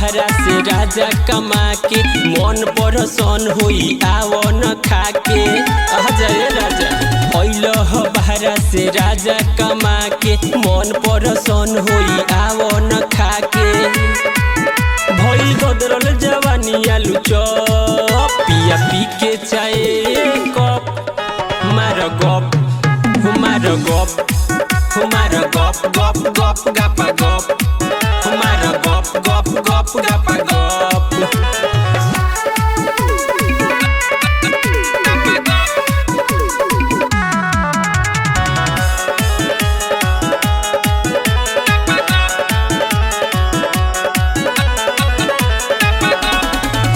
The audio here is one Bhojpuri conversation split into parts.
बहरा से राजा कमा के मन परसन होई आवन खाके जय राजा अइलह बहरा से राजा कमा के मन परसन होई आवन खाके भइल गदरल जवानी आलू चप पिया पी के चाय कप मार गप मार गप मार गप गप गप गप गप मार गप गप गप गप गप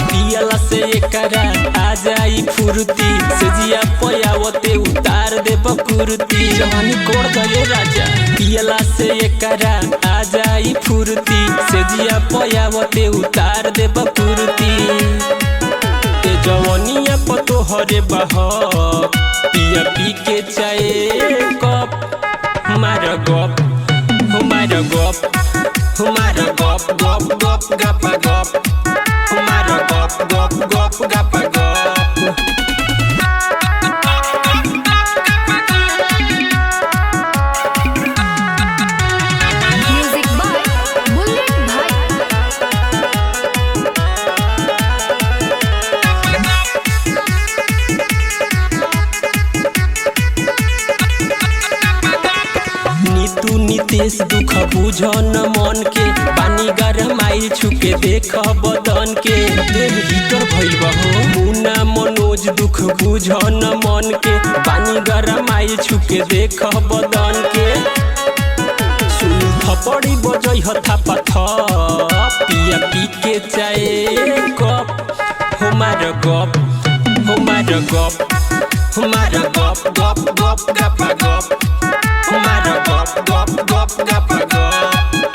एकरा आ जाई फुर्ती सजिया पयावते उतार दे बकुर्ती जवानी कोड़ दे राजा पियला से एकरा आ जाई फुर्ती सजिया पयावते उतार दे बकुर्ती ए जवानिया पतो हरे बह पिया पी के चाय कप मार गप मार गप मार गप गप गप गप गप मार गप गप गप गप गप म्यूजिक बाय बुलेट भाई। नीतू नितेश दुख बुझन मन के पानी गरमाइल छुके देख बदन के देह हीटर भइल बहो मुन्ना मनोज दुख बुझन मन के पानी गरमाइल छुके देख बदन के सुन थपड़ी बजै हथा पथ पिया पी के चाय कप हमार गप हमार गप हमार गप गप गप गप गप हमार गप गप गप गप गप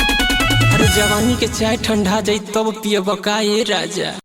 अरे जवानी के चाय ठंडा जाई तब पियब का ए राजा।